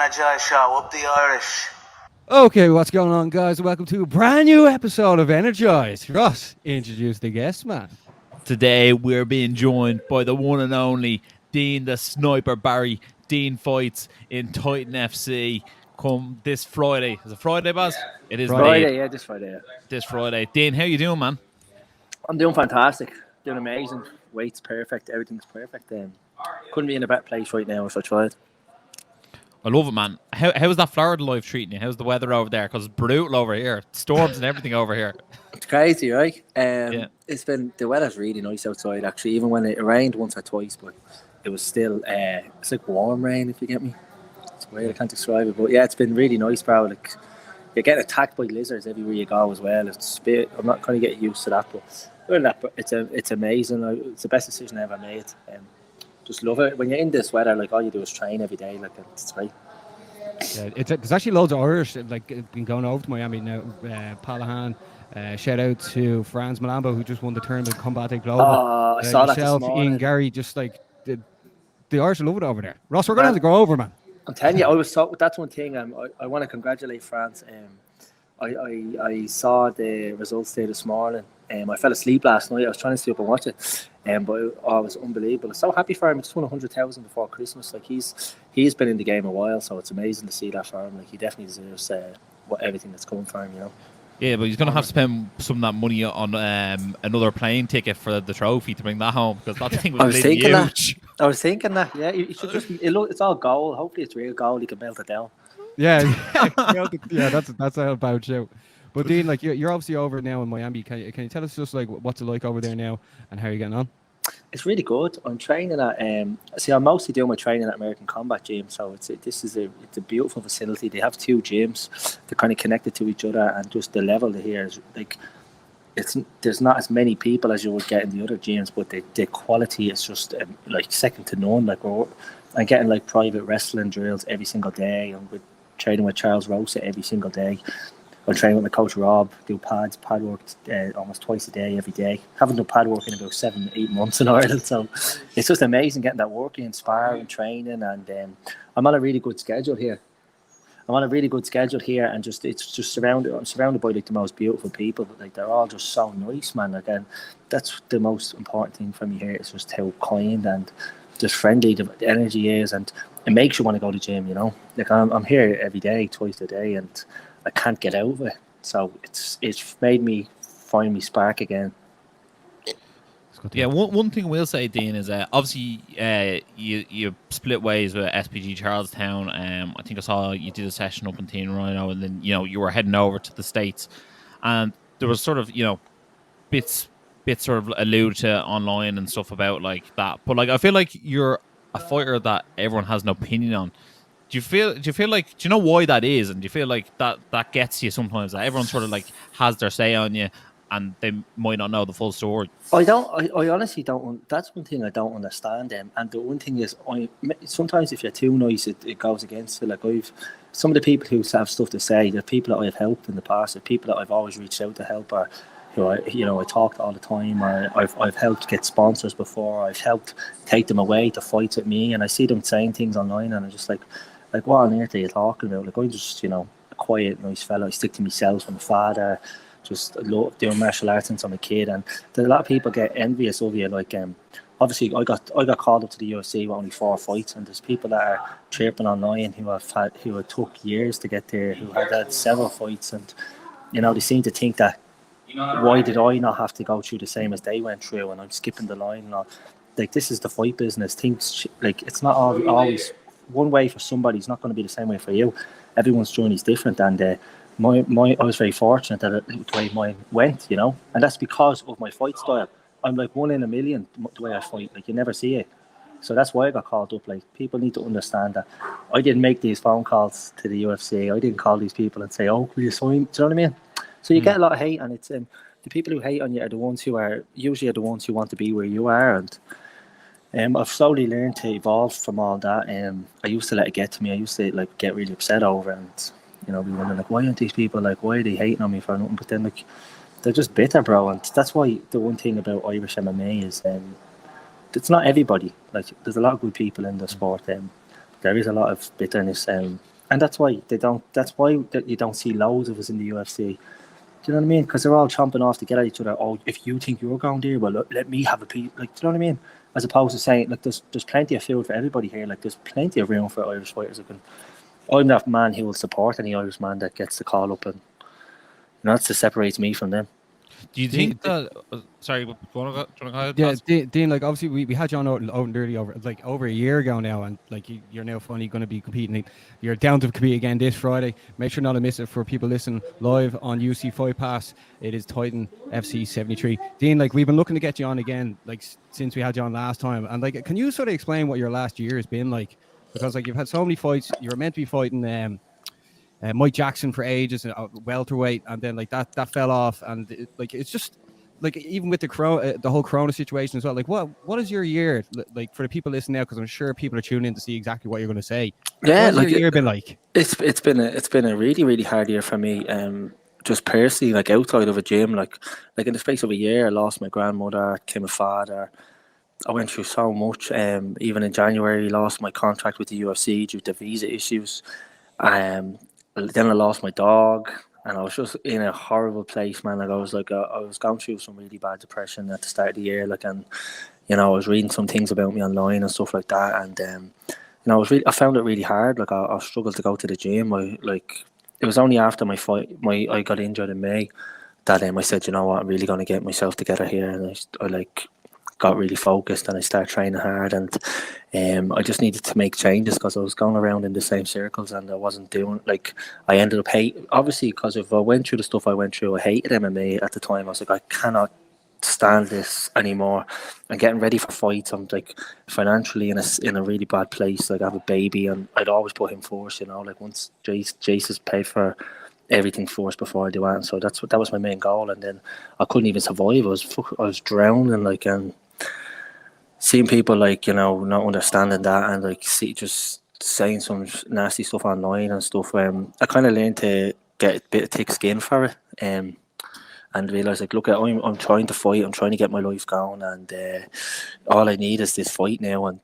Energized show, up the Irish. Okay, what's going on, guys? Welcome to a brand new episode of Energized. Ross, introduce the guest, man. Today, we're being joined by the one and only Dean the Sniper Barry. Dean fights in Titan FC come this Friday. Is it Friday, Baz? It is Friday, yeah, this Friday. Yeah. This Friday. Dean, how you doing, man? I'm doing fantastic. Doing amazing. Weight's perfect. Everything's perfect. Couldn't be in a better place right now if I tried. I love it, man. How's that Florida life treating you? How's the weather over there? Because it's brutal over here. Storms and everything over here. It's crazy, right? Yeah. The weather's really nice outside, actually. Even when it rained once or twice, but it was still, it's like warm rain, if you get me. It's weird, I can't describe it. But yeah, it's been really nice, bro. Like, you're getting attacked by lizards everywhere you go as well. It's a bit, I'm not kind of getting used to that, but other than that, it's amazing. It's the best decision I ever made. Just love it. When you're in this weather, like, all you do is train every day. Like, it's great. Yeah, there's actually loads of Irish like been going over to Miami now. Palahan, shout out to Franz Malambo, who just won the tournament Combate Global. I saw that this morning. Ian Gary, just like the Irish love it over there. Ross, we're gonna have to go over, man. I'm telling you, that's one thing. I want to congratulate France. I saw the results there this morning. I fell asleep last night. I was trying to stay up and watch it. But it was unbelievable. I'm so happy for him. He just won 100,000 before Christmas. Like, he's been in the game a while, so it's amazing to see that for him. Like, he definitely deserves everything that's coming for him, you know. Yeah, but he's going to have to spend some of that money on another plane ticket for the trophy to bring that home, because that thing was huge. I was thinking that. Yeah, he should just. It's all gold. Hopefully, it's real gold. He can melt it down. Yeah, that's all about you. But Dean, like, you're obviously over now in Miami. Can you tell us just like what's it like over there now and how you're getting on? It's really good. I'm training at I'm mostly doing my training at American Combat Gym. So it's a beautiful facility. They have two gyms. They're kind of connected to each other, and just the level here is like, there's not as many people as you would get in the other gyms, but the quality is just like second to none. Like, I'm getting like private wrestling drills every single day. I'm training with Charles Rosa every single day. I train with my coach Rob, do pad work almost twice a day, every day. Haven't done pad work in about 7-8 months in Ireland, so it's just amazing getting that work in, sparring, training, and I'm on a really good schedule here. And I'm surrounded by like the most beautiful people. But like, they're all just so nice, man. Like, and that's the most important thing for me here. It's just how kind and just friendly the energy is, and it makes you want to go to the gym. You know, like, I'm here every day, twice a day, and I can't get out of it. So it's made me find me spark again. Yeah, one thing we'll say, Dean, is obviously you split ways with SPG Charlestown. I think I saw you did a session up in Teen Rhino, and then you were heading over to the States, and there was sort of bits sort of alluded to online and stuff about like that. But like, I feel like you're a fighter that everyone has an opinion on. Do you feel like, do you know why that is? And do you feel like that gets you sometimes, that everyone sort of like has their say on you and they might not know the full story? I honestly don't. That's one thing I don't understand. And the one thing is, sometimes if you're too nice, it goes against it. Like, some of the people who have stuff to say, the people that I've helped in the past, the people that I've always reached out to help, or who I talk to all the time, or I've helped get sponsors before, I've helped take them away to fights with me, and I see them saying things online, and I'm just like, what on earth are you talking about? Like, I'm just, a quiet, nice fella. I stick to myself. I'm a father. Just love doing martial arts since I'm a kid. And a lot of people get envious of you. Like, obviously, I got called up to the UFC with only 4 fights, and there's people that are chirping online who have took years to get there, who had several fights, and they seem to think that, why did I not have to go through the same as they went through, and I'm skipping the line and all. Like, this is the fight business. Things like, it's not always one way for somebody. It's not going to be the same way for you. Everyone's journey is different, and I was very fortunate that the way mine went, and that's because of my fight style. I'm like 1 in a million the way I fight. Like, you never see it. So that's why I got called up. Like, people need to understand that I didn't make these phone calls to the UFC. I didn't call these people and say, "Oh, will you sign?" Do you know what I mean? So you get a lot of hate, and it's the people who hate on you are the ones who want to be where you are. And I've slowly learned to evolve from all that. I used to let it get to me. I used to like get really upset over it, and be wondering like, why aren't these people, like, why are they hating on me for nothing? But then, like, they're just bitter, bro. And that's why the one thing about Irish MMA is it's not everybody. Like, there's a lot of good people in the sport. There is a lot of bitterness. And that's why they don't. That's why that you don't see loads of us in the UFC. Do you know what I mean? Because they're all chomping off to get at each other. Oh, if you think you're going there, well, let me have a piece. Like, do you know what I mean? As opposed to saying, like, there's plenty of food for everybody here. Like, there's plenty of room for Irish fighters. I'm that man who will support any Irish man that gets the call up, and that's what separates me from them. Do you think that? Sorry, do you want to go ahead? Yeah, Dean. Like, obviously, we had John Oden early over a year ago now, and like you're now finally going to be competing. You're down to compete again this Friday. Make sure not to miss it for people listening live on UC Fight Pass. It is Titan FC 73. Dean, like we've been looking to get you on again, like since we had you on last time, and like, can you sort of explain what your last year has been like? Because like you've had so many fights, you were meant to be fighting Mike Jackson for ages, welterweight, and then like that fell off, and it's just like even with the whole Corona situation as well. Like what is your year like for the people listening now? Because I'm sure people are tuning in to see exactly what you're going to say. Yeah, what's your year been like? It's been a really, really hard year for me. Just personally, like outside of a gym, like in the space of a year, I lost my grandmother, became a father. I went through so much. Even in January, lost my contract with the UFC due to visa issues. Then I lost my dog, and I was just in a horrible place, man. Like I was going through some really bad depression at the start of the year, like, and I was reading some things about me online and stuff like that, and I found it really hard. Like I struggled to go to the gym. It was only after my fight, I got injured in May, that I said, you know what, I'm really going to get myself together here, and I got really focused, and I started training hard, and I just needed to make changes because I was going around in the same circles, and I wasn't doing, like, I ended up obviously, because if I went through the stuff I went through, I hated MMA at the time. I was like, I cannot stand this anymore. I'm getting ready for fights. I'm like financially in a really bad place. Like I have a baby, and I'd always put him first, like once Jace has paid for everything first before I do that. And so that was my main goal, and then I couldn't even survive. I was drowning, like, and seeing people like not understanding that, and like just saying some nasty stuff online and stuff. I kind of learned to get a bit of thick skin for it, and realise, like, look, I'm trying to fight. I'm trying to get my life going, and all I need is this fight now. And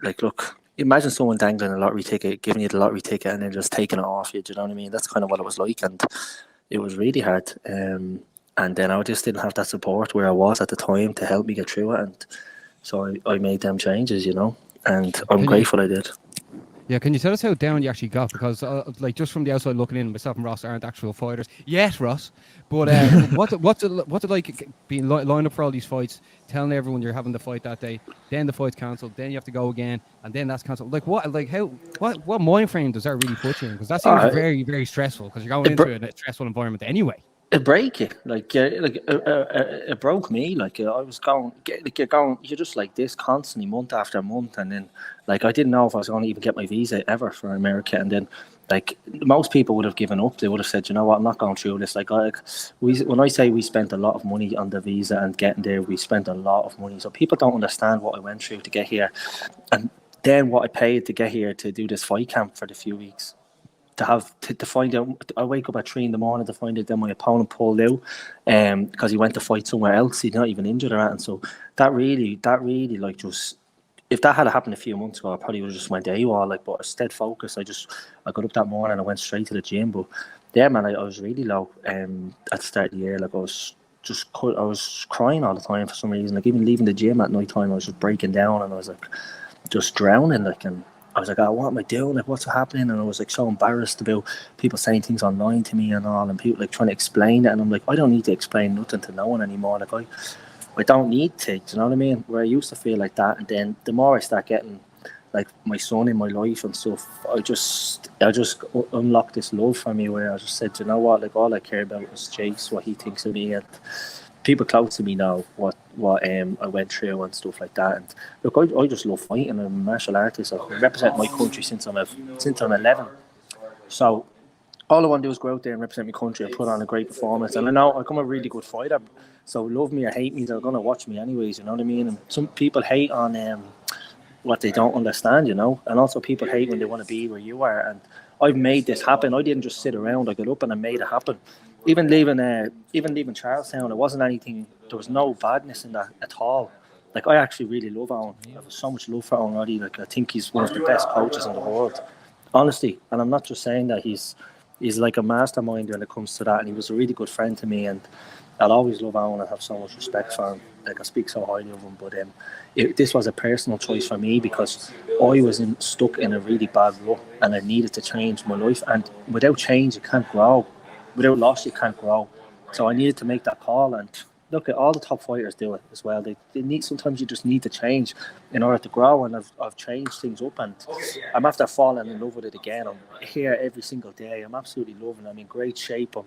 like, look, imagine someone dangling a lottery ticket, giving you the lottery ticket, and then just taking it off you. Do you know what I mean? That's kind of what it was like, and it was really hard. And then I just didn't have that support where I was at the time to help me get through it, and so I made them changes, and I'm grateful I did. Yeah, can you tell us how down you actually got? Because, like, just from the outside looking in, myself and Ross aren't actual fighters yet, Ross. But what's it like being lined up for all these fights, telling everyone you're having the fight that day, then the fight's cancelled, then you have to go again, and then that's cancelled? Like, what mind frame does that really put you in? Because that seems very, very stressful. Because you're going into a stressful environment anyway. It break you, it broke me. Like I was you're just like this constantly, month after month, and then like I didn't know if I was going to even get my visa ever for America, and then like most people would have given up. They would have said, you know what, I'm not going through this. When I say we spent a lot of money on the visa and getting there, we spent a lot of money. So people don't understand what I went through to get here, and then what I paid to get here to do this fight camp for the few weeks. To find out, I wake up at 3 a.m. to find out that my opponent pulled out, because he went to fight somewhere else. He's not even injured or anything. So that really, like, just, if that had happened a few months ago, I probably would have just went AWOL. Like, but I stayed focused. I got up that morning and I went straight to the gym. But yeah, man, I was really low at the start of the year. Like I was crying all the time for some reason. Like even leaving the gym at night time, I was just breaking down, and I was like just drowning. Like, and I was like, oh, what am I doing? Like, what's happening? And I was like so embarrassed about people saying things online to me and all, and people like trying to explain it. And I'm like, I don't need to explain nothing to no one anymore. Like I don't need to. Do you know what I mean? Where I used to feel like that, and then the more I start getting like my son in my life and stuff, I just unlocked this love for me where I just said, you know what? Like all I care about is Chase, what he thinks of me, and people close to me know what I went through and stuff like that. And look, I just love fighting. I'm a martial artist. I've represented my country since I'm 11. So all I want to do is go out there and represent my country and put on a great performance. And I know I'm a really good fighter. So love me or hate me, they're gonna watch me anyways. You know what I mean? And some people hate on what they don't understand, and also people hate when they want to be where you are. And I've made this happen. I didn't just sit around. I got up and I made it happen. Even leaving Charlestown, it wasn't anything. There was no badness in that at all. Like I actually really love Owen. I have so much love for Owen already. Like I think he's one of the best coaches in the world. honestly, and I'm not just saying that. He's like a mastermind when it comes to that, and he was a really good friend to me, and I'll always love Owen and have so much respect for him. Like, I speak so highly of him, but this was a personal choice for me because I was stuck in a really bad rut, and I needed to change my life. And without change, you can't grow. Without loss, you can't grow. So I needed to make that call. And look, at all the top fighters do it as well. They need, sometimes you just need to change in order to grow. And I've changed things up, and I'm after falling in love with it again. I'm here every single day. I'm absolutely loving it. I'm in great shape. I'm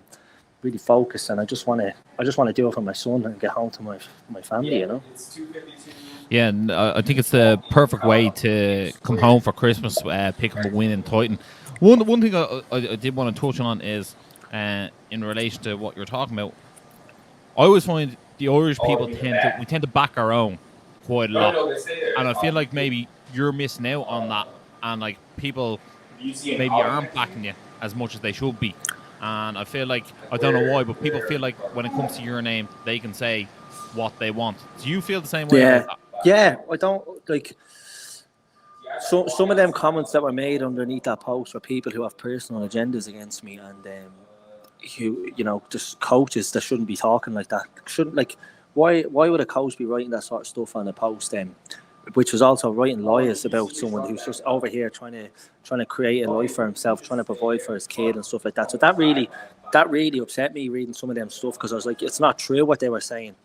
really focused, and I just want to do it for my son and get home to my family, you know. Yeah, and I think it's the perfect way to come home for Christmas, pick up a win in Titan. One thing I did want to touch on is in relation to what you're talking about. I always find the Irish people tend to back our own quite a lot, and I feel like maybe you're missing out on that, and like people maybe aren't backing you as much as they should be. And I feel like, I don't know why, but people feel like when it comes to your name, they can say what they want. Do you feel the same way about that? Yeah, I don't like. So some of them comments that were made underneath that post were people who have personal agendas against me, and who, you know, just coaches that shouldn't be talking like that. Shouldn't, like, why would a coach be writing that sort of stuff on a post? Which was also writing lies about someone who's just over here trying to create a life for himself, trying to provide for his kid and stuff like that. So that really upset me reading some of them stuff, because I was like, it's not true what they were saying.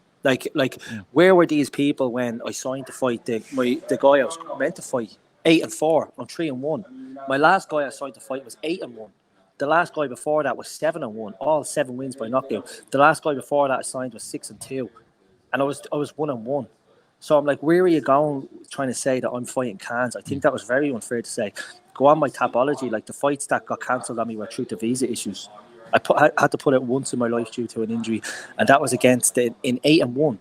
Where were these people when I signed to fight the guy I was meant to fight? 8-4. I'm 3-1. My last guy I signed to fight was 8-1. The last guy before that was 7-1. All 7 wins by knockout. The last guy before that I signed was 6-2, and I was 1-1. So I'm like, where are you going trying to say that I'm fighting cans? I think that was very unfair to say. Go on my Tapology, like the fights that got cancelled on me were through to visa issues. I had to put it once in my life due to an injury, and that was against in 8-1.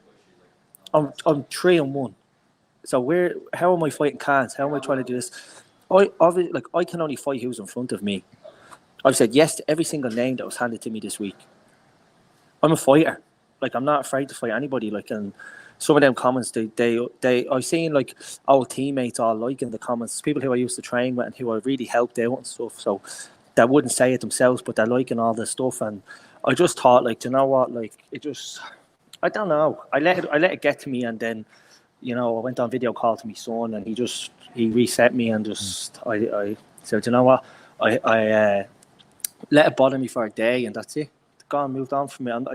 I'm 3-1. So how am I fighting cans? How am I trying to do this? I can only fight who's in front of me. I've said yes to every single name that was handed to me this week. I'm a fighter. Like, I'm not afraid to fight anybody. Like, and some of them comments, I've seen like old teammates all liking the comments, people who I used to train with and who I really helped out and stuff. So they wouldn't say it themselves, but they're liking all this stuff. And I just thought, like, do you know what? Like, it just, I don't know. I let it get to me, and then, you know, I went on video call to my son, and he reset me, and just I said, you know what? I let it bother me for a day, and that's it. Gone, moved on from it.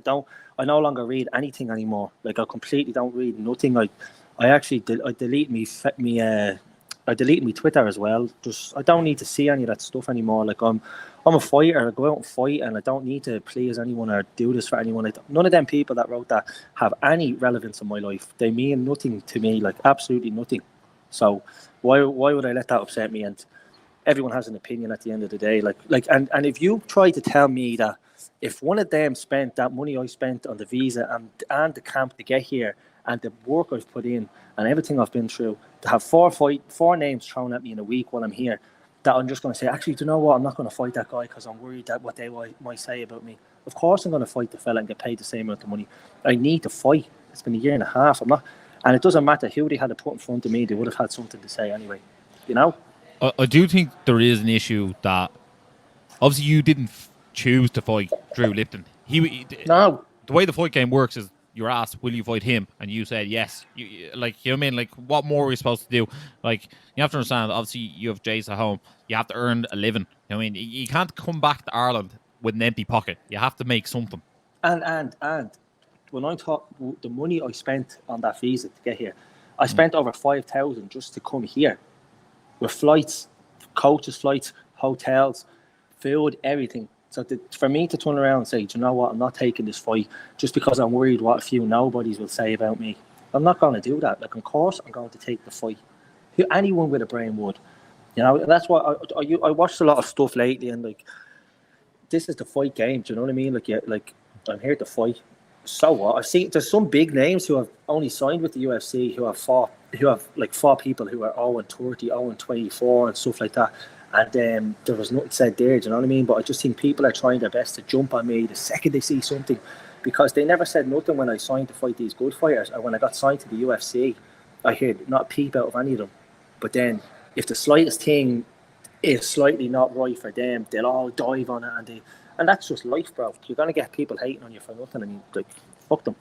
I no longer read anything anymore. Like, I completely don't read nothing. I delete I deleted my Twitter as well. Just, I don't need to see any of that stuff anymore. Like, I'm a fighter. I go out and fight, and I don't need to please anyone or do this for anyone. None of them people that wrote that have any relevance in my life. They mean nothing to me, like absolutely nothing. So why would I let that upset me? And everyone has an opinion at the end of the day. And if you try to tell me that if one of them spent that money I spent on the visa and the camp to get here, and the work I've put in and everything I've been through, to have four names thrown at me in a week while I'm here, that I'm just going to say, actually, do you know what? I'm not going to fight that guy because I'm worried that what they might say about me. Of course I'm going to fight the fella and get paid the same amount of money. I need to fight. It's been a year and a half. And it doesn't matter who they had to put in front of me. They would have had something to say anyway. You know? I do think there is an issue that obviously you didn't choose to fight Drew Lipton. No. The way the fight game works is you're asked, will you fight him? And you said yes. You know what I mean? Like, what more are you supposed to do? Like, you have to understand, obviously, you have Jace at home. You have to earn a living. You know what I mean? You can't come back to Ireland with an empty pocket. You have to make something. And when I talk the money I spent on that visa to get here, I spent over 5,000 just to come here, with flights, coaches' flights, hotels, food, everything. So for me to turn around and say, do you know what, I'm not taking this fight just because I'm worried what a few nobodies will say about me. I'm not going to do that. Like, of course I'm going to take the fight. Anyone with a brain would. You know, and that's why I watched a lot of stuff lately, and like, this is the fight game. Do you know what I mean? Like, yeah, like, I'm here to fight. So what? I've seen there's some big names who have only signed with the UFC who have fought people who are 0-30, 0-24 and stuff like that. And there was nothing said there, do you know what I mean? But I just think people are trying their best to jump on me the second they see something, because they never said nothing when I signed to fight these good fighters, or when I got signed to the UFC. I heard not a peep out of any of them. But then, if the slightest thing is slightly not right for them, they'll all dive on it, and that's just life, bro. You're gonna get people hating on you for nothing, and like, fuck them.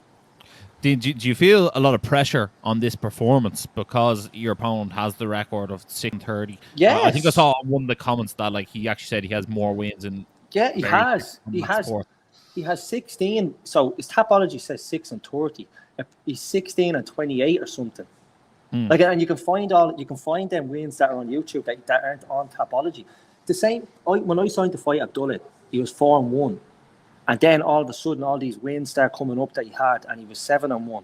Do you feel a lot of pressure on this performance because your opponent has the record of 6-30? Yes. I think I saw one of the comments that like he actually said he has more wins in. Yeah, he has. He has 16. So his Tapology says 6-30. He's 16-28 or something. Like, and you can find them wins that are on YouTube that aren't on Tapology. The same. When I signed to fight Abdullah, he was 4-1. And then all of a sudden, all these wins start coming up that he had, and he was 7-1.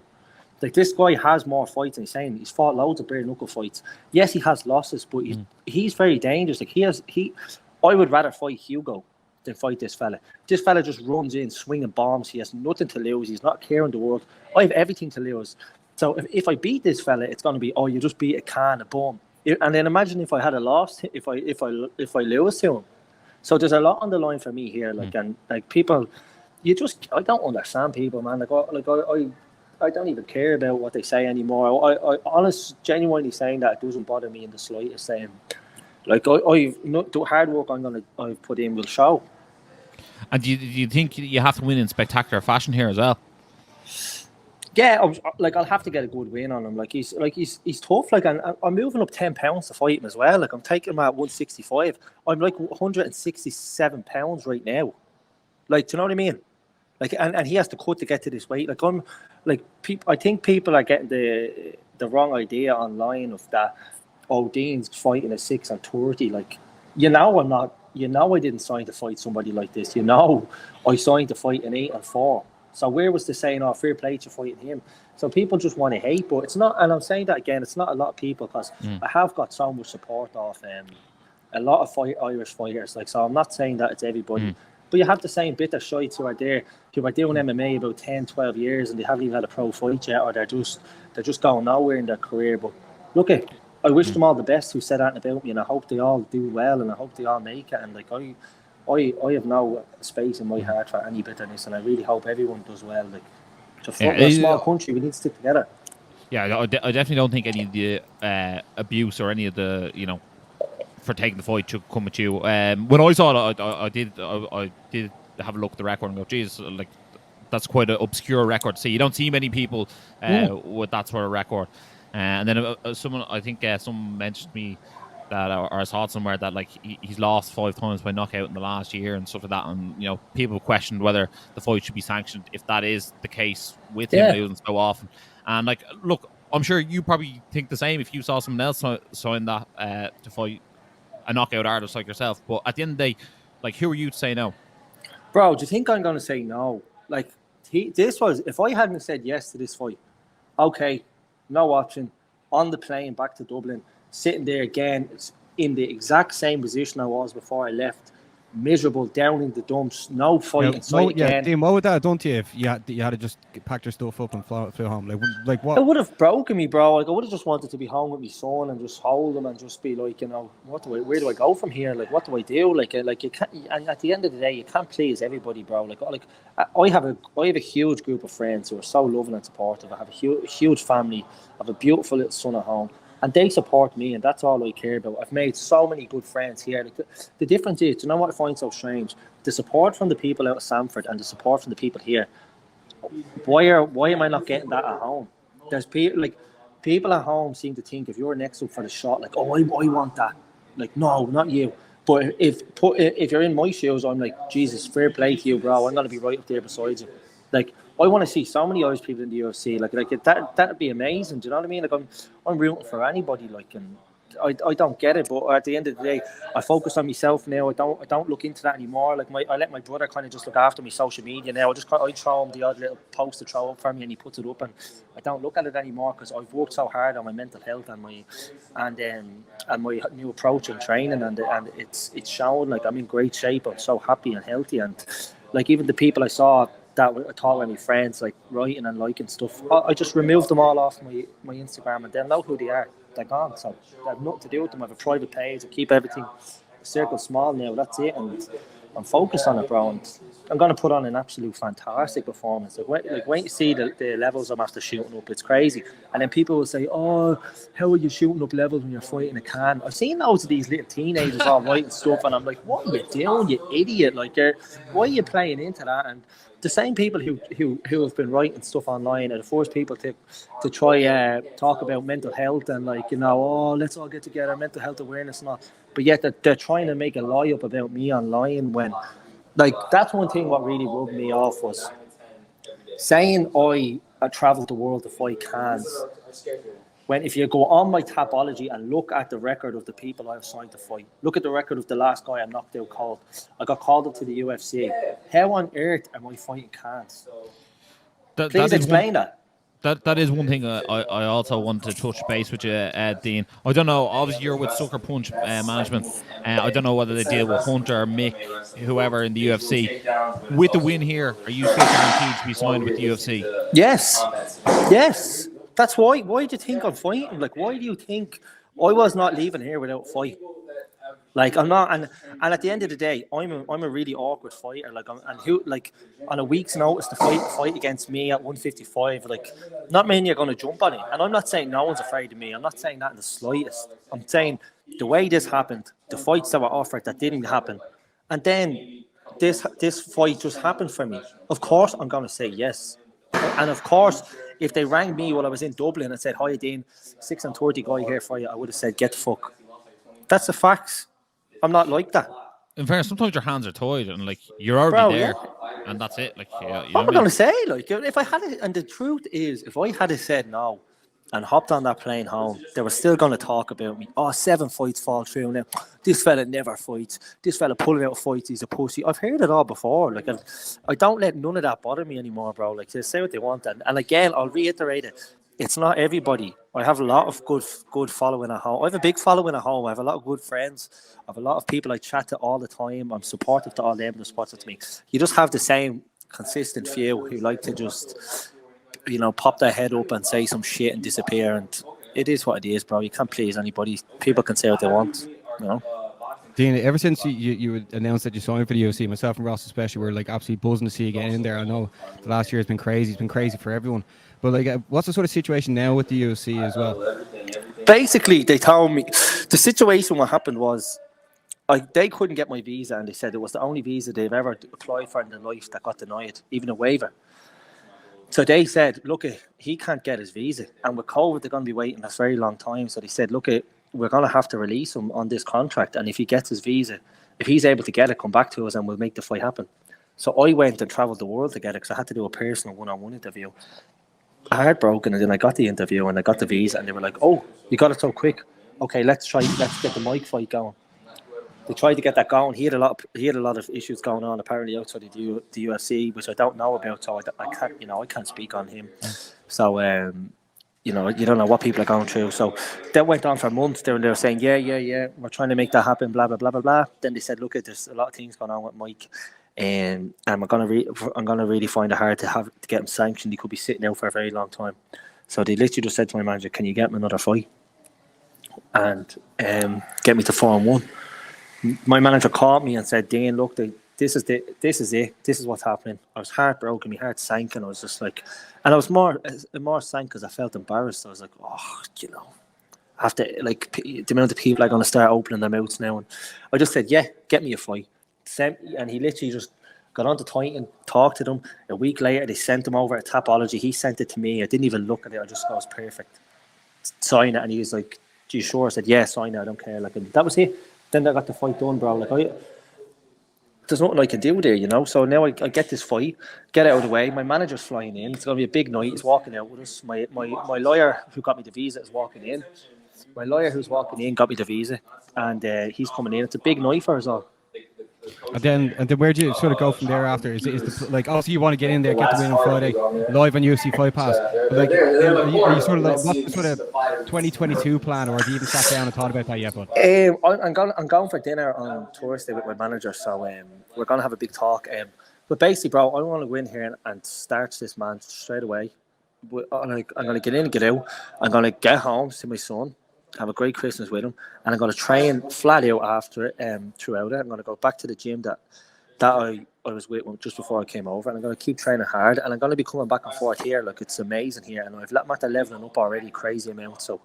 Like, this guy has more fights, and he's fought loads of bare knuckle fights. Yes, he has losses, but he's very dangerous. Like, I would rather fight Hugo than fight this fella. This fella just runs in, swinging bombs. He has nothing to lose. He's not caring the world. I have everything to lose. So if I beat this fella, it's going to be, you just beat a can, a bum. And then imagine if I had a loss, if I lose to him. So there's a lot on the line for me here, and people, I don't understand people, man. I don't even care about what they say anymore. I honestly, genuinely saying that, it doesn't bother me in the slightest. Saying, like, the hard work I've put in will show. And do you think you have to win in spectacular fashion here as well? Yeah, I'll have to get a good win on him. He's tough. I'm moving up 10 pounds to fight him as well. I'm taking him at 165. I'm 167 pounds right now. Do you know what I mean? And he has to cut to get to this weight. I think people are getting the wrong idea online of that. Dean's fighting a 6-30. I'm not. I didn't sign to fight somebody like this. I signed to fight an 8-4. So where was the saying, fair play to fighting him? So people just want to hate, but it's not, and I'm saying that again, it's not a lot of people, because I have got so much support off a lot of Irish fighters. So I'm not saying that it's everybody, but you have the same bit of shites who are there, who are doing MMA about 10, 12 years, and they haven't even had a pro fight yet, or they're just going nowhere in their career. But look, I wish them all the best who said that about me, and I hope they all do well, and I hope they all make it. And I have no space in my heart for any bitterness, and I really hope everyone does well. We're a small country, we need to stick together. Yeah, I definitely don't think any of the abuse or any of the, for taking the fight should come at you. When I saw it, I did have a look at the record and go, geez, that's quite an obscure record to see. You don't see many people with that sort of record. And then someone mentioned to me that, or I saw somewhere that he's lost 5 times by knockout in the last year and stuff like that, and people questioned whether the fight should be sanctioned if that is the case with him losing so often. And look, I'm sure you probably think the same if you saw someone else sign that to fight a knockout artist like yourself. But at the end of the day, who are you to say no? Bro, do you think I'm going to say no? If I hadn't said yes to this fight, okay, no option, on the plane back to Dublin, sitting there again in the exact same position I was before I left, miserable, down in the dumps, no fight inside again. Dean, what would that have done to you if you had to just pack your stuff up and flew home? What? It would have broken me, bro. I would have just wanted to be home with my son and just hold him and just be where do I go from here? What do I do? You can't. And at the end of the day, you can't please everybody, bro. I have a huge group of friends who are so loving and supportive. I have a huge family. I have a beautiful little son at home. And they support me, and that's all I care about. I've made so many good friends here. The difference is, you know what I find so strange? The support from the people out of Sanford and the support from the people here. Why am I not getting that at home? There's people at home seem to think if you're next up for the shot, I want that. No, not you. But if you're in my shoes, I'm like, Jesus, fair play to you, bro. I'm gonna be right up there beside you. I want to see so many Irish people in the UFC. That'd be amazing. Do you know what I mean? I'm rooting for anybody. And I don't get it, but at the end of the day, I focus on myself now. I don't look into that anymore. I let my brother kind of just look after my social media now. I throw him the odd little post to throw up for me, and he puts it up, and I don't look at it anymore because I've worked so hard on my mental health and my new approach in training, and it's shown. I'm in great shape. I'm so happy and healthy, and even the people I saw that I thought were my friends, writing and liking stuff, I just removed them all off my Instagram, and they'll know who they are. They're gone, so I have nothing to do with them. I have a private page. I keep everything circle small now. That's it. And I'm focused on it, bro. And I'm going to put on an absolute fantastic performance. When you see the levels I'm after shooting up, it's crazy. And then people will say, oh, how are you shooting up levels when you're fighting a can? I've seen loads of these little teenagers all writing stuff, and I'm like, what are you doing, you idiot? Like, why are you playing into that? And the same people who have been writing stuff online are the first people to try talk about mental health and, like, you know, oh, let's all get together, mental health awareness and all. But yet they're trying to make a lie up about me online when, like, that's one thing what really rubbed me off was saying I travelled the world to fight cans. When if you go on my Tapology and look at the record of the people I've signed to fight, look at the record of the last guy I knocked out cold. I got called up to the UFC. How on earth am I fighting cans? Please explain that. That is one thing I also want to touch base with you, Dean. I don't know, obviously you're with Sucker Punch Management. I don't know whether they deal with Hunter, Mick, whoever in the UFC. With the win here, are you still guaranteed to be signed with the UFC? Yes. Yes. That's why. Why do you think I'm fighting? Like, why do you think I was not leaving here without a fight? Like, I'm not, and at the end of the day, I'm a really awkward fighter. Like, on a week's notice to fight against me at 155. Like, not many are going to jump on it. And I'm not saying no one's afraid of me. I'm not saying that in the slightest. I'm saying the way this happened, the fights that were offered that didn't happen, and then this fight just happened for me. Of course, I'm going to say yes. And of course, if they rang me while I was in Dublin and said, "Hi, Dean, 6:30 guy here for you," I would have said, "Get the fuck." That's the facts. I'm not like that. In fairness, sometimes your hands are tied and, like, you're already there, and that's it. Like, you know what am I going to say? Like, if I had it, and the truth is, if I had said no and hopped on that plane home, they were still going to talk about me. Oh, 7 fights fall through now. This fella never fights. This fella pulling out fights. He's a pussy. I've heard it all before. Like, I don't let none of that bother me anymore, bro. Like, they say what they want, and again, I'll reiterate it. It's not everybody. I have a lot of good following at home. I have a big following at home. I have a lot of good friends. I have a lot of people I chat to all the time. I'm supportive to all them that support to me. You just have the same consistent few who like to just, you know, pop their head up and say some shit and disappear. And it is what it is, bro. You can't please anybody. People can say what they want, you know. Dean, ever since you announced that you signed for the UFC, myself and Ross especially, were like absolutely buzzing to see you get in there. I know the last year has been crazy. It's been crazy for everyone. But, like, what's the sort of situation now with the UFC as well? Basically, they told me the situation. What happened was, they couldn't get my visa, and they said it was the only visa they've ever applied for in their life that got denied, even a waiver. So they said, look, he can't get his visa, and with COVID, they're going to be waiting a very long time. So they said, look, we're going to have to release him on this contract, and if he gets his visa, if he's able to get it, come back to us, and we'll make the fight happen. So I went and travelled the world to get it because I had to do a personal one-on-one interview. Heartbroken, and then I got the interview and I got the visa, and they were like, "Oh, you got it so quick. Okay, let's get the Mike fight going." They tried to get that going. He had a lot of issues going on apparently outside of the UFC, which I don't know about, so I can't speak on him. So you don't know what people are going through. So that went on for months. They were saying, yeah, we're trying to make that happen, blah blah blah blah blah. Then they said, look, there's a lot of things going on with Mike. And I'm gonna really find it hard to get him sanctioned. He could be sitting out for a very long time. So they literally just said to my manager, "Can you get him another fight and get me to 4-1?" My manager called me and said, "Dean, look, this is it. This is what's happening." I was heartbroken. My heart sank, and I was just like, and I was more sank because I felt embarrassed. I was like, oh, you know, after like the amount of people are going to start opening their mouths now, and I just said, "Yeah, get me a fight." And he literally just got on to Titan, talked to them. A week later, they sent him over a Tapology. He sent it to me. I didn't even look at it. I just thought it was perfect. Sign it. And he was like, "Do you sure?" I said, "Yeah, sign it. I don't care." Like, and that was it. Then I got the fight done, bro. Like, there's nothing I can do there, you know. So now I get this fight, get it out of the way. My manager's flying in. It's going to be a big night. He's walking out with us. My lawyer who got me the visa is walking in. My lawyer who's walking in got me the visa. And he's coming in. It's a big night for us all. And then where do you sort of go from there after? Is the, like, obviously you want to get in there, get the win on Friday, live on UFC Fight Pass. But, like, are you sort of like, what's the sort of 2022 plan, or have you even sat down and thought about that yet, bud? I'm going for dinner on Thursday with my manager, so we're going to have a big talk. But basically, bro, I want to go in here and start this man straight away. I'm going to get in and get out. I'm going to get home, see my son, have a great Christmas with him, and I'm going to train flat out after it, throughout it. I'm going to go back to the gym that that I was with just before I came over, and I'm going to keep training hard, and I'm going to be coming back and forth here. Like, it's amazing here, and I'm at the leveling up already, crazy amount. So,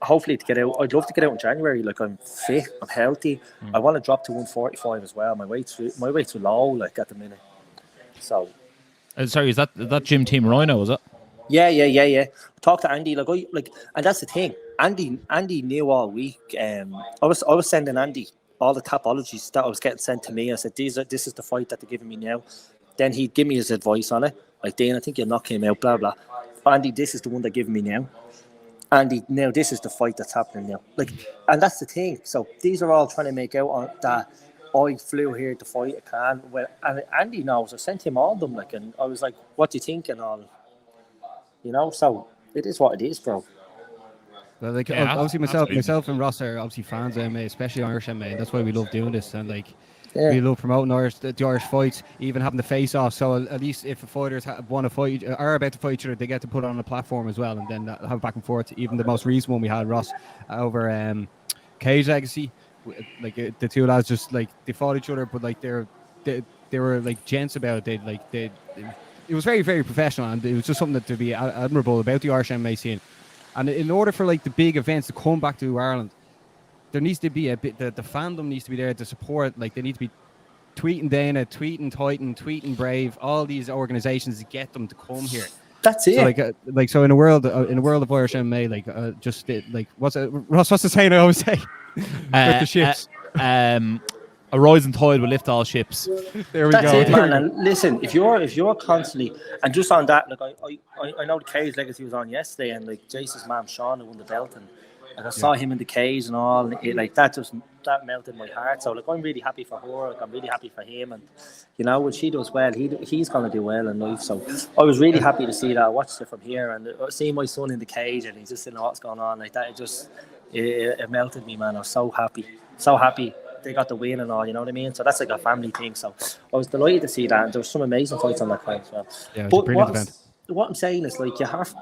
hopefully to get out, I'd love to get out in January. Like, I'm fit, I'm healthy. I want to drop to 145 as well. My weight's low, like, at the minute. So, sorry, is that gym team Rhino? Is it? Yeah. Talk to Andy, and that's the thing. Andy knew all week. I was sending Andy all the topologies that I was getting sent to me. I said, this is the fight that they're giving me now. Then he'd give me his advice on it. Like, Dean, I think you'll knock him out, blah, blah. Andy, this is the one they're giving me now. Andy, now this is the fight that's happening now. Like, and that's the thing. So these are all trying to make out on that I flew here to fight a can. Well, and Andy knows. I sent him all of them, like, and I was like, what do you think? And all, so it is what it is, bro. Well, like, obviously myself and Ross are obviously fans of MMA, especially Irish MMA, and that's why we love doing this. And like, we love promoting the Irish fights, even having the face off. So at least if the fighters want to fight, are about to fight each other, they get to put it on a platform as well, and then have back and forth. Even the most recent one we had, Ross, over Cage Legacy, like the two lads just like they fought each other, but like they were like gents about it. It was very, very professional, and it was just something to be admirable about the Irish MMA scene. And in order for like the big events to come back to Ireland, there needs to be a bit. The fandom needs to be there to support. Like, they need to be tweeting Dana, tweeting Titan, tweeting Brave, all these organizations to get them to come here. That's it. So so in a world of Irish MMA, what's the saying I always say? With the ships. A rising tide will lift all ships. There we That's go. it, man. And listen, if you're constantly, and just on that, like, I know the Cage Legacy was on yesterday, and like Jason's mom Sean, who won the belt, and like, I saw him in the cage and all, and that melted my heart. So like, I'm really happy for her. Like, I'm really happy for him, and when she does well, he's gonna do well in life. So I was really happy to see that. I watched it from here, and seeing my son in the cage, and he's just didn't know what's going on like that. It melted me, man. I was so happy. They got the win and all, you know what I mean? So that's like a family thing. So I was delighted to see that, and there were some amazing fights on that card as well. Yeah, it was a brilliant event. What I'm saying is, like,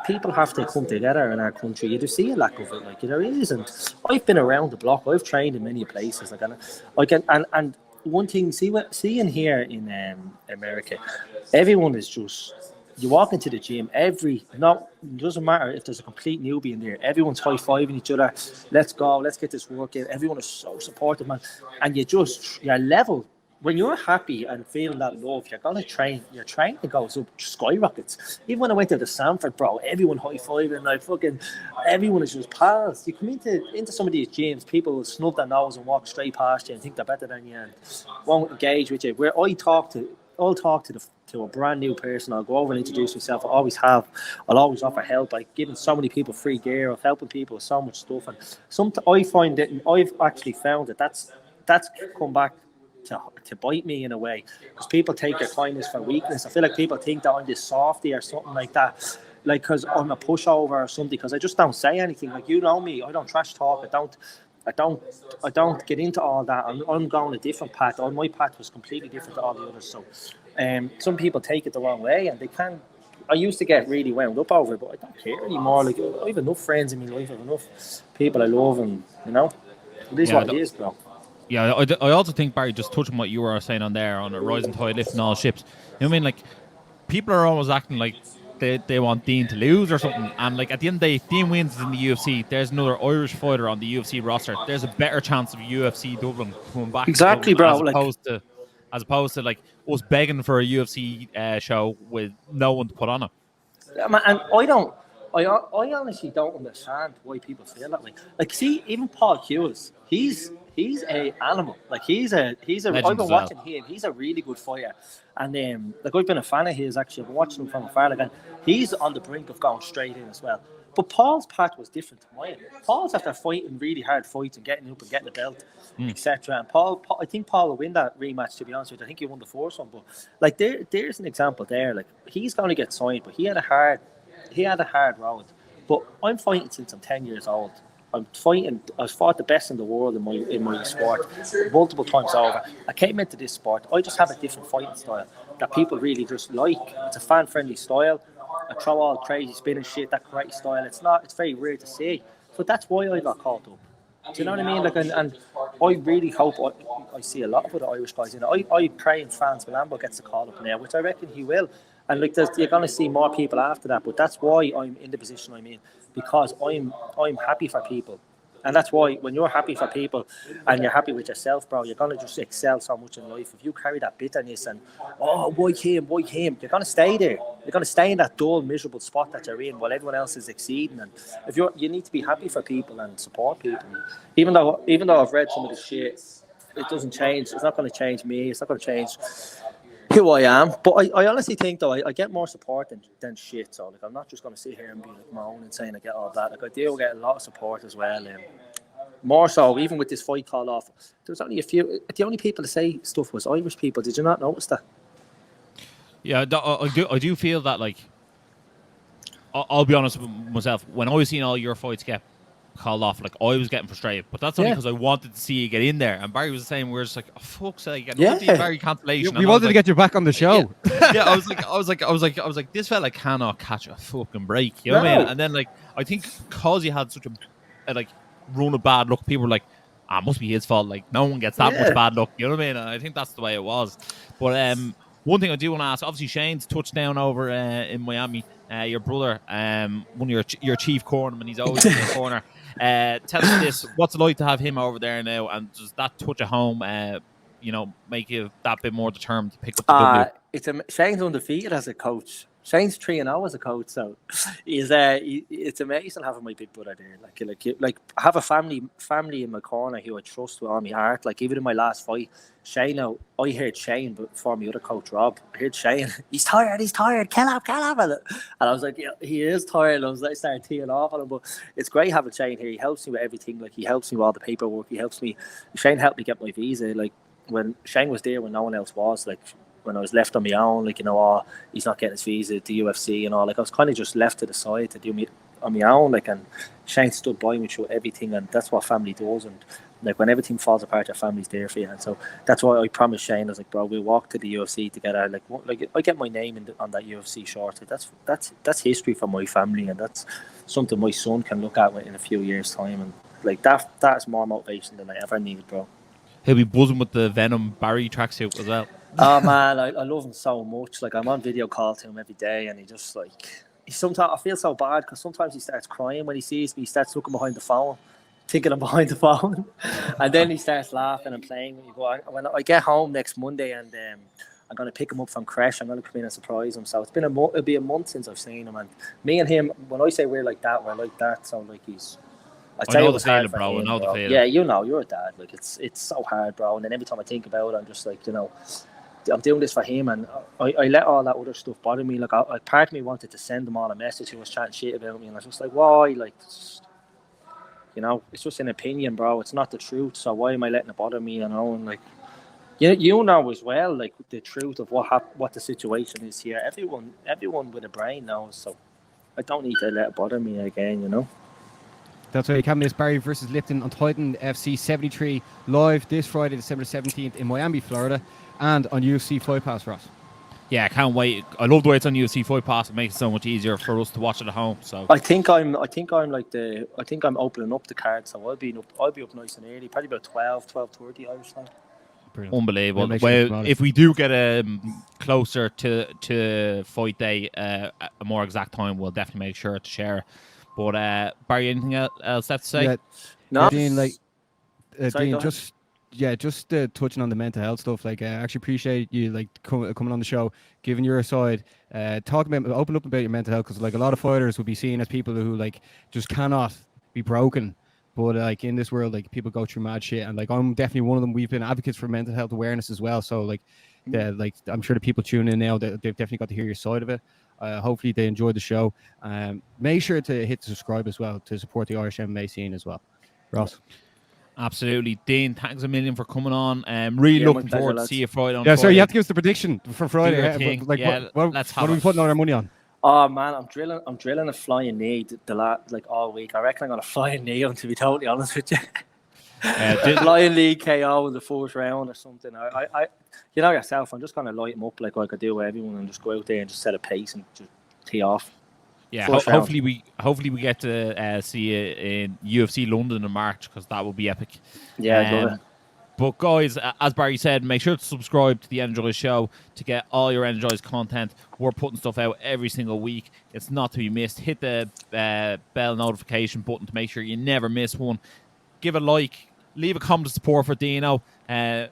people have to come together in our country. You just see a lack of it, like, there isn't. I've been around the block. I've trained in many places, and one thing, seeing here in America, everyone is just. You walk into the gym, it doesn't matter if there's a complete newbie in there. Everyone's high-fiving each other. Let's go. Let's get this work in. Everyone is so supportive, man. And you're level. When you're happy and feeling that love, you're going to train. Your training goes up skyrockets. Even when I went to the Sanford, bro, everyone high-fiving, like, fucking, everyone is just pals. You come into some of these gyms, people will snub their nose and walk straight past you and think they're better than you and won't engage with you. Where I'll talk to a brand new person. I'll go over and introduce myself. I always have. I'll always offer help. I've given so many people free gear. I've helping people with so much stuff. And I find that I've actually found that that's come back to bite me in a way, because people take their kindness for weakness. I feel like people think that I'm this softy or something like that, like, because I'm a pushover or something, because I just don't say anything. Like, you know me, I don't trash talk. I don't get into all that. I'm going a different path. My path was completely different to all the others. So, some people take it the wrong way, and they can. I used to get really wound up over it, but I don't care anymore. Like, I have enough friends in my life. I have enough people I love, and it is what it is, bro. Yeah, I also think, Barry, just touching what you were saying on there, on a rising tide lifting all ships. You know what I mean? Like, people are always acting like they want Dean to lose or something, and like, at the end of the day, Dean wins in the UFC. There's another Irish fighter on the UFC roster. There's a better chance of UFC Dublin coming back. Exactly, Dublin, bro. As opposed to like us begging for a UFC show with no one to put on it. And I honestly don't understand why people feel that way. Like, see, even Paul Hughes, he's a animal. Like, he's a. I've been watching him. He's a really good fighter, and like, I've been a fan of his actually. I've been watching him from afar, and he's on the brink of going straight in as well. But Paul's path was different to mine. Paul's after fighting really hard fights and getting up and getting the belt, etc. And Paul, I think Paul will win that rematch. To be honest with you, I think he won the first one. But like, there's an example there. Like, he's going to get signed, but he had a hard road. But I'm fighting since I'm 10 years old. I've fought the best in the world in my sport multiple times over. I came into this sport. I just have a different fighting style that people really just like. It's a fan-friendly style. I throw all crazy spinning shit, that karate style. It's very rare to see. So that's why I got called up. Do you know what I mean? Like, and I really hope I see a lot of other Irish guys. You know, I pray in France Lambo gets the call up now, which I reckon he will. And like, you're going to see more people after that. But that's why I'm in the position I'm in, because I'm happy for people. And that's why when you're happy for people and you're happy with yourself, bro, you're going to just excel so much in life. If you carry that bitterness and, why him, you're going to stay there. You're going to stay in that dull, miserable spot that you're in while everyone else is exceeding. And if you need to be happy for people and support people. Even though I've read some of the shit, it doesn't change. It's not going to change me. It's not going to change who I am. But I honestly think, though, I get more support than shit. So, like, I'm not just going to sit here and be like moaning and saying I get all that. Like, I do get a lot of support as well. More so, even with this fight call off, there was only a few. The only people to say stuff was Irish people. Did you not notice that? Yeah, I do feel that, like, I'll be honest with myself. When I was seeing all your fights get called off, like, I was getting frustrated, but that's only because I wanted to see you get in there. And Barry was the same. We're just like, oh, fuck's sake, Barry cancellation. We wanted to get you back on the show. Yeah, I was like, this fella cannot catch a fucking break. You know what I mean? And then, like, I think because you had such a like run of bad luck, people were like, it must be his fault. Like, no one gets that much bad luck. You know what I mean? And I think that's the way it was. But one thing I do want to ask, obviously Shane's touchdown over in Miami. Your brother, one of your chief cornerman, he's always in the corner. Tell us this: what's it like to have him over there now? And does that touch at home, make you that bit more determined to pick up the W? Shane's undefeated as a coach. Shane's 3-0 as a coach, so it's amazing having my big brother there. Like I have a family in my corner who I trust with all my heart. Like, even in my last fight, Shane. I heard Shane, but before my other coach Rob, I heard Shane. He's tired. Kill him. And I was like, yeah, he is tired. I started teeing off on him, but it's great having Shane here. He helps me with everything. Like, he helps me with all the paperwork. Shane helped me get my visa. Like, when Shane was there when no one else was, like, when I was left on my own, like, he's not getting his visa at the UFC and all. Like, I was kind of just left to the side to do me on my own. Like, and Shane stood by me through everything, and that's what family does. And like, when everything falls apart, your family's there for you. And so that's why I promised Shane. I was like, bro, we'll walk to the UFC together. Like I get my name on that UFC short. Like, that's history for my family, and that's something my son can look at in a few years' time. And like, that's more motivation than I ever needed, bro. He'll be buzzing with the Venom Barry tracksuit as well. Oh man, I love him so much. Like, I'm on video call to him every day, and he just like, sometimes I feel so bad because sometimes he starts crying when he sees me. He starts looking behind the phone, thinking I'm behind the phone, and then he starts laughing and playing. When I get home next Monday, and I'm gonna pick him up from creche, I'm gonna come in and surprise him. So it'll be a month since I've seen him, and me and him, when I say we're like that. So like, I know the feeling, bro. I know the feeling. Yeah, you're a dad. Like, it's so hard, bro. And then every time I think about it, I'm just like, I'm doing this for him, and I let all that other stuff bother me. Like, part of me wanted to send him all a message who was chatting shit about me, and I was just like, why? Like, it's just an opinion, bro. It's not the truth. So why am I letting it bother me? And like, you know as well, like, the truth of what the situation is here. Everyone with a brain knows. So I don't need to let it bother me again. That's right. Cabinet Barry versus Lipton on Titan FC 73 live this Friday, December 17th in Miami, Florida, and on UFC Fight Pass, Ross. Yeah, I can't wait. I love the way it's on UFC Fight Pass. It makes it so much easier for us to watch it at home. So I think I'm opening up the card, so I'll be up nice and early, probably about 12:30 Irish time. Brilliant. Unbelievable. Well, if we do get closer to fight day, a more exact time, we'll definitely make sure to share. But Barry, anything else to say? Yeah. No. Dean, Sorry, Dean, just touching on the mental health stuff. Like, I actually appreciate you like coming on the show, giving your side, open up about your mental health, because like a lot of fighters would be seen as people who like just cannot be broken. But like, in this world, like, people go through mad shit, and like, I'm definitely one of them. We've been advocates for mental health awareness as well. So like, I'm sure the people tuning in now, they've definitely got to hear your side of it. Hopefully they enjoyed the show. Make sure to hit subscribe as well to support the Irish MMA scene as well. Ross. Absolutely. Dean, thanks a million for coming on. Really looking forward to see you Friday on Friday. So you have to give us the prediction for Friday. What are we putting all our money on? Oh man, I'm drilling a flying knee all week. I reckon I'm gonna fly a knee on, to be totally honest with you. Flying knee KO in the fourth round or something. I yourself, I'm just gonna light him up like I could do with everyone, and just go out there and just set a pace and just tee off. Yeah, First round. hopefully we get to see you in UFC London in March, because that will be epic. Yeah, I'd love it. But guys, as Barry said, make sure to subscribe to the Energized Show to get all your Energized content. We're putting stuff out every single week. It's not to be missed. Hit the bell notification button to make sure you never miss one. Give a like. Leave a comment of support for Dino.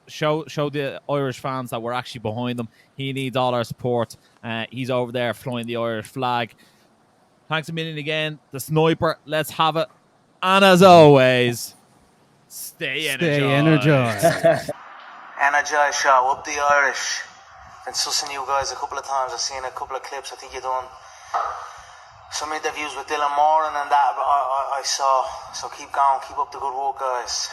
Show the Irish fans that we're actually behind them. He needs all our support. He's over there flying the Irish flag. Thanks a million again. The Sniper. Let's have it. And as always, stay energized. Energized show, up the Irish. Been sussing you guys a couple of times. I've seen a couple of clips. I think you've done some interviews with Dylan Moran and that I saw. So keep going, keep up the good work, guys.